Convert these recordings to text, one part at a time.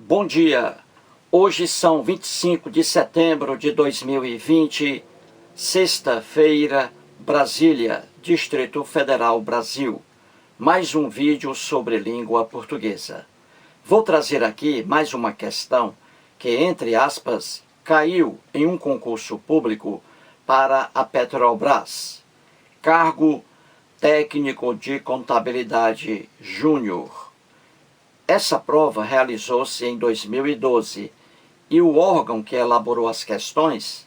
Bom dia, hoje são 25 de setembro de 2020, sexta-feira, Brasília, Distrito Federal, Brasil. Mais um vídeo sobre língua portuguesa. Vou trazer aqui mais uma questão que, entre aspas, caiu em um concurso público para a Petrobras. Cargo técnico de contabilidade júnior. Essa prova realizou-se em 2012 e o órgão que elaborou as questões,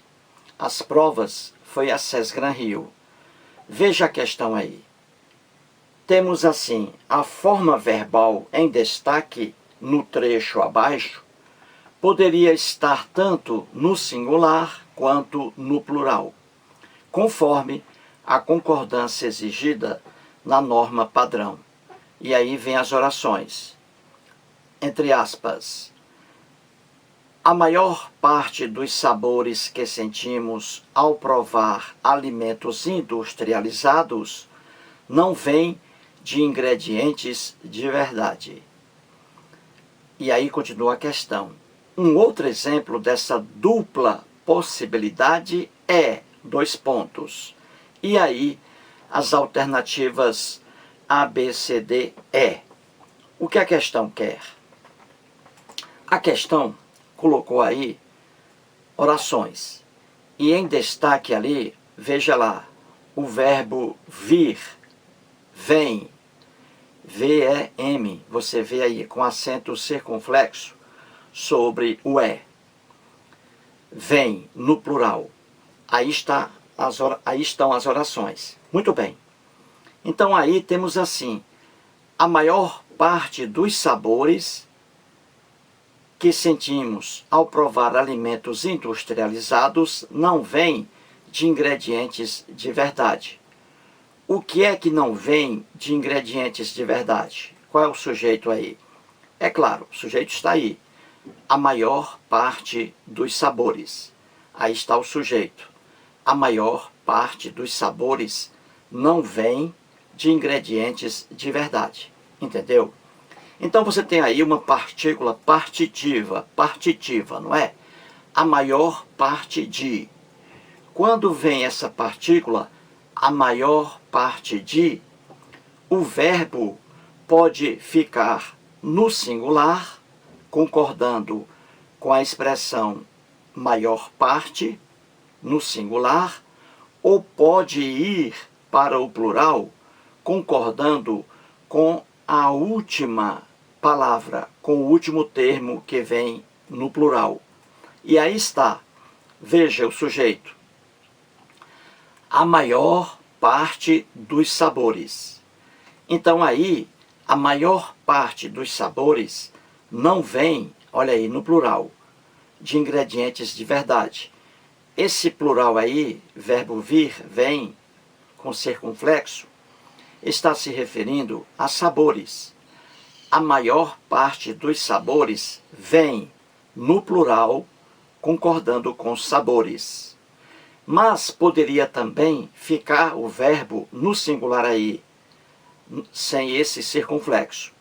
as provas, foi a Sesgran Rio. Veja a questão aí. Temos assim, a forma verbal em destaque no trecho abaixo poderia estar tanto no singular quanto no plural, conforme a concordância exigida na norma padrão. E aí vem as orações. Entre aspas, a maior parte dos sabores que sentimos ao provar alimentos industrializados não vem de ingredientes de verdade. E aí continua a questão. Um outro exemplo dessa dupla possibilidade é, dois pontos. E aí as alternativas A, B, C, D, E. O que a questão quer? A questão colocou aí orações. E em destaque ali, veja lá, o verbo vir, vem, V-E-M, você vê aí com acento circunflexo sobre o E. Vem, no plural. Aí estão as orações. Muito bem. Então aí temos assim, a maior parte dos sabores que sentimos ao provar alimentos industrializados não vem de ingredientes de verdade. O que é que não vem de ingredientes de verdade? Qual é o sujeito aí? É claro, o sujeito está aí. A maior parte dos sabores. Aí está o sujeito. A maior parte dos sabores não vem de ingredientes de verdade. Entendeu? Então você tem aí uma partícula partitiva, não é? A maior parte de. Quando vem essa partícula, a maior parte de, o verbo pode ficar no singular, concordando com a expressão maior parte, no singular, ou pode ir para o plural, concordando com a última palavra, com o último termo que vem no plural. E aí está, veja o sujeito. A maior parte dos sabores. Então aí, a maior parte dos sabores não vem, olha aí, no plural, de ingredientes de verdade. Esse plural aí, verbo vir, vem, com circunflexo, está se referindo a sabores. A maior parte dos sabores vem no plural, concordando com sabores. Mas poderia também ficar o verbo no singular aí, sem esse circunflexo.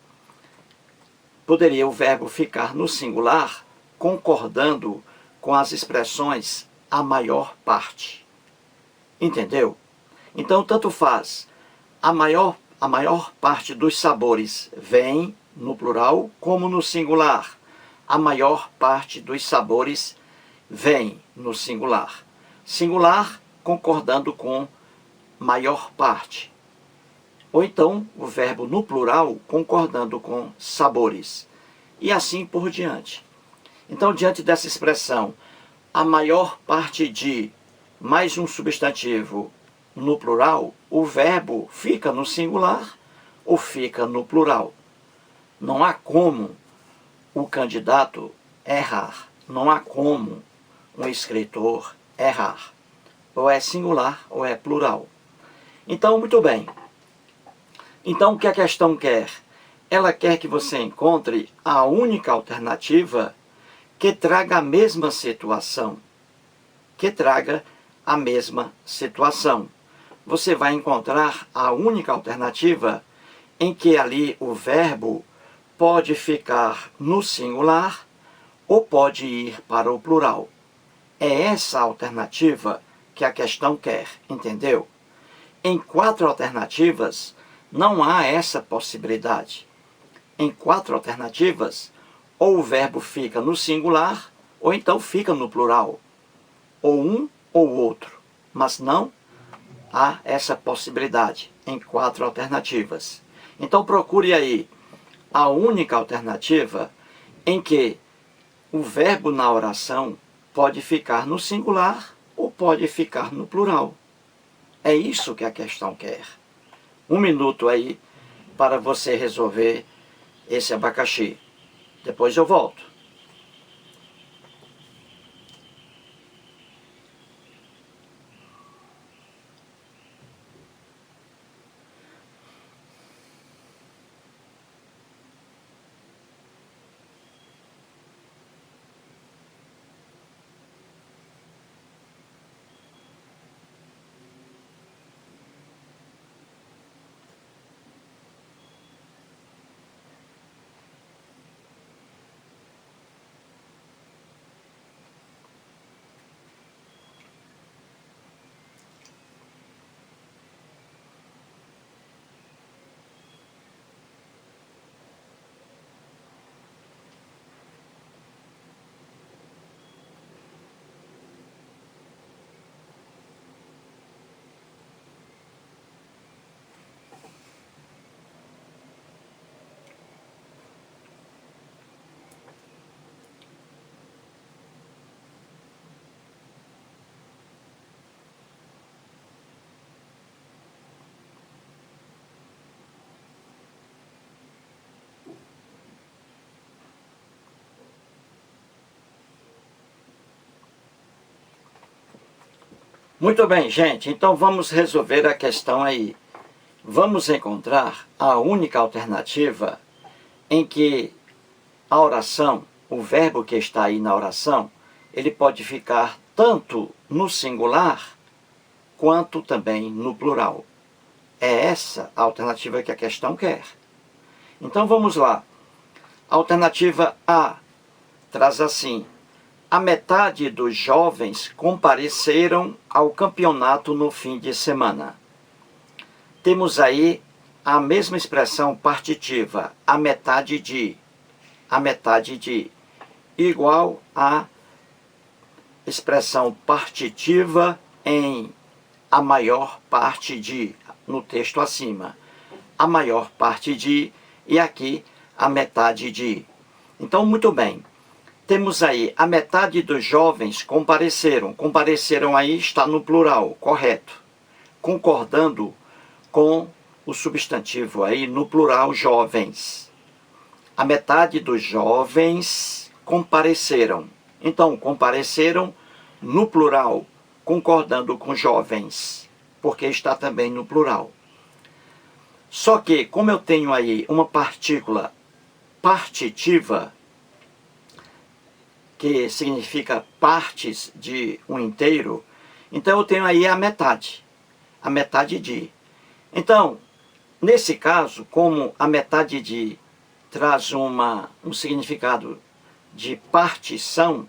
Poderia o verbo ficar no singular, concordando com as expressões a maior parte. Entendeu? Então, tanto faz. A maior parte dos sabores vem no plural como no singular. A maior parte dos sabores vem no singular. Singular concordando com maior parte. Ou então o verbo no plural concordando com sabores. E assim por diante. Então, diante dessa expressão, a maior parte de mais um substantivo no plural, o verbo fica no singular ou fica no plural. Não há como o candidato errar. Não há como um escritor errar. Ou é singular ou é plural. Então, muito bem. Então, o que a questão quer? Ela quer que você encontre a única alternativa que traga a mesma situação. Você vai encontrar a única alternativa em que ali o verbo pode ficar no singular ou pode ir para o plural. É essa a alternativa que a questão quer, entendeu? Em 4 alternativas, não há essa possibilidade. Em 4 alternativas, ou o verbo fica no singular, ou então fica no plural. Ou um ou outro. Mas não há essa possibilidade em 4 alternativas. Então procure aí a única alternativa em que o verbo na oração pode ficar no singular ou pode ficar no plural. É isso que a questão quer. 1 minuto aí para você resolver esse abacaxi. Depois eu volto. Muito bem, gente. Então vamos resolver a questão aí. Vamos encontrar a única alternativa em que a oração, o verbo que está aí na oração, ele pode ficar tanto no singular quanto também no plural. É essa a alternativa que a questão quer. Então vamos lá. Alternativa A traz assim: a metade dos jovens compareceram ao campeonato no fim de semana. Temos aí a mesma expressão partitiva, a metade de, igual à expressão partitiva em a maior parte de, no texto acima. A maior parte de, e aqui a metade de. Então, muito bem. Temos aí a metade dos jovens compareceram. Compareceram aí está no plural, correto. Concordando com o substantivo aí no plural, jovens. A metade dos jovens compareceram. Então, compareceram no plural, concordando com jovens, porque está também no plural. Só que, como eu tenho aí uma partícula partitiva, que significa partes de um inteiro, então eu tenho aí a metade de. Então, nesse caso, como a metade de traz um significado de partição,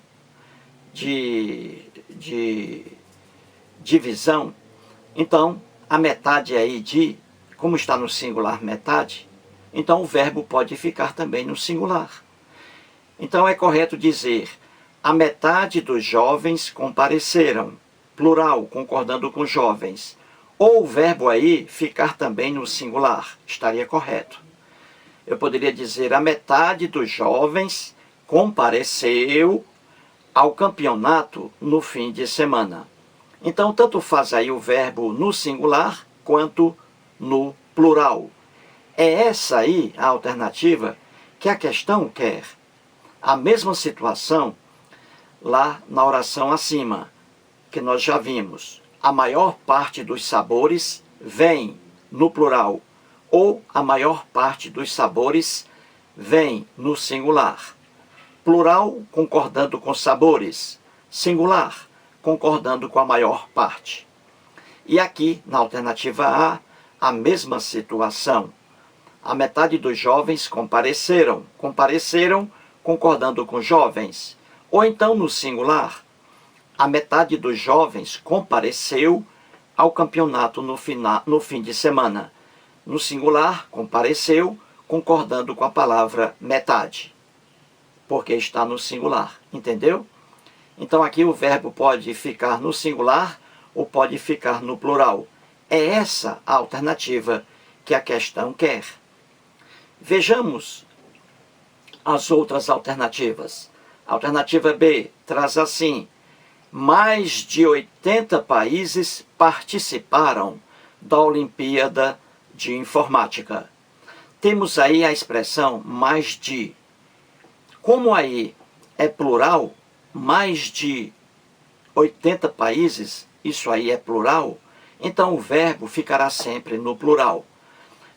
de divisão, então a metade aí de, como está no singular metade, então o verbo pode ficar também no singular. Então é correto dizer: a metade dos jovens compareceram, plural, concordando com jovens. Ou o verbo aí ficar também no singular, estaria correto. Eu poderia dizer: a metade dos jovens compareceu ao campeonato no fim de semana. Então, tanto faz aí o verbo no singular quanto no plural. É essa aí a alternativa que a questão quer. A mesma situação lá na oração acima, que nós já vimos. A maior parte dos sabores vem no plural, ou a maior parte dos sabores vem no singular. Plural, concordando com sabores. Singular, concordando com a maior parte. E aqui, na alternativa A mesma situação. A metade dos jovens compareceram. Compareceram concordando com jovens. Ou então no singular, a metade dos jovens compareceu ao campeonato no fim de semana. No singular, compareceu, concordando com a palavra metade, porque está no singular, entendeu? Então aqui o verbo pode ficar no singular ou pode ficar no plural. É essa a alternativa que a questão quer. Vejamos as outras alternativas. A alternativa B traz assim: mais de 80 países participaram da Olimpíada de Informática. Temos aí a expressão mais de. Como aí é plural, mais de 80 países, isso aí é plural, então o verbo ficará sempre no plural.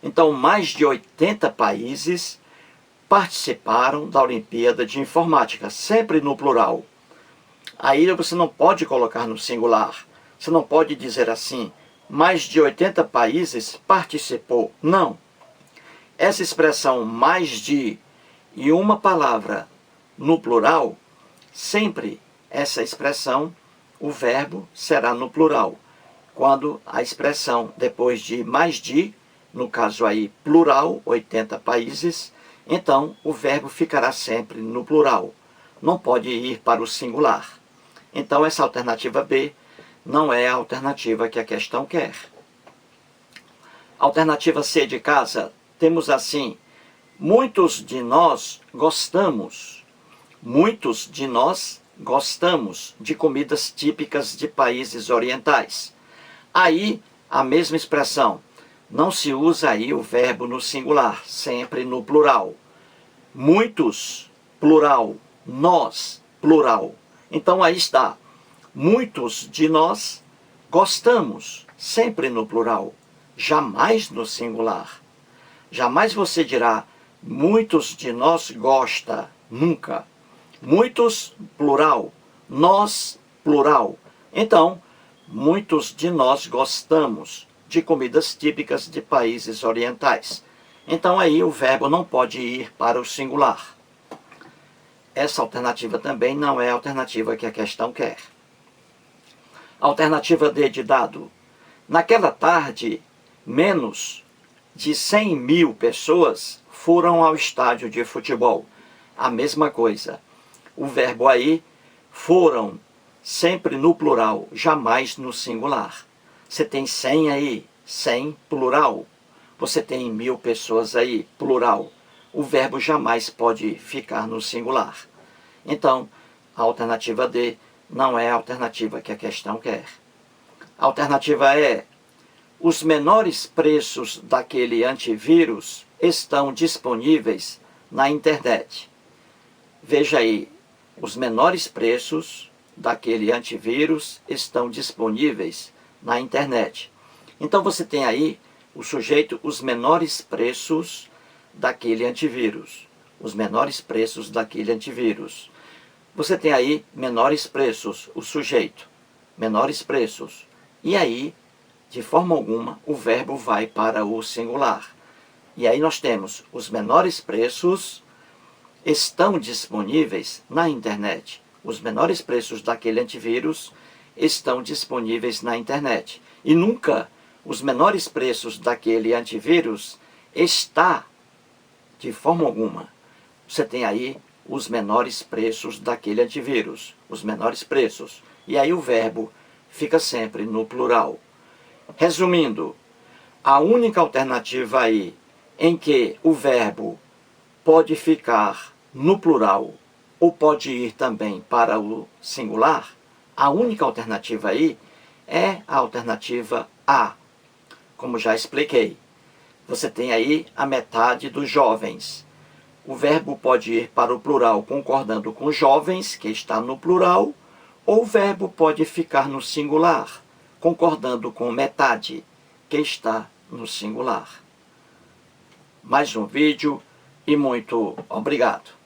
Então, mais de 80 países participaram da Olimpíada de Informática, sempre no plural. Aí você não pode colocar no singular. Você não pode dizer assim, mais de 80 países participou. Não. Essa expressão mais de e uma palavra no plural, sempre essa expressão, o verbo será no plural. Quando a expressão depois de mais de, no caso aí plural, 80 países, então o verbo ficará sempre no plural. Não pode ir para o singular. Então essa alternativa B não é a alternativa que a questão quer. Alternativa C de casa, temos assim: muitos de nós gostamos de comidas típicas de países orientais. Aí, a mesma expressão, não se usa aí o verbo no singular, sempre no plural. Muitos, plural, nós, plural. Então aí está, muitos de nós gostamos, sempre no plural, jamais no singular. Jamais você dirá, muitos de nós gosta, nunca. Muitos, plural, nós, plural. Então, muitos de nós gostamos de comidas típicas de países orientais. Então aí o verbo não pode ir para o singular. Essa alternativa também não é a alternativa que a questão quer. Alternativa D de dado. Naquela tarde, menos de 100 mil pessoas foram ao estádio de futebol. A mesma coisa. O verbo aí, foram, sempre no plural, jamais no singular. Você tem 100 aí, 100 plural. Você tem 1000 pessoas aí, plural. O verbo jamais pode ficar no singular. Então, a alternativa D não é a alternativa que a questão quer. A alternativa E: os menores preços daquele antivírus estão disponíveis na internet. Veja aí, os menores preços daquele antivírus estão disponíveis na internet. Então você tem aí o sujeito, os menores preços daquele antivírus. Os menores preços daquele antivírus. Você tem aí menores preços, o sujeito. Menores preços. E aí, de forma alguma, o verbo vai para o singular. E aí nós temos os menores preços estão disponíveis na internet. Os menores preços daquele antivírus estão disponíveis na internet. E nunca os menores preços daquele antivírus está, de forma alguma. Você tem aí os menores preços daquele antivírus. Os menores preços. E aí o verbo fica sempre no plural. Resumindo, a única alternativa aí em que o verbo pode ficar no plural ou pode ir também para o singular, a única alternativa aí é a alternativa A. Como já expliquei, você tem aí a metade dos jovens. O verbo pode ir para o plural concordando com jovens, que está no plural, ou o verbo pode ficar no singular, concordando com metade, que está no singular. Mais um vídeo e muito obrigado.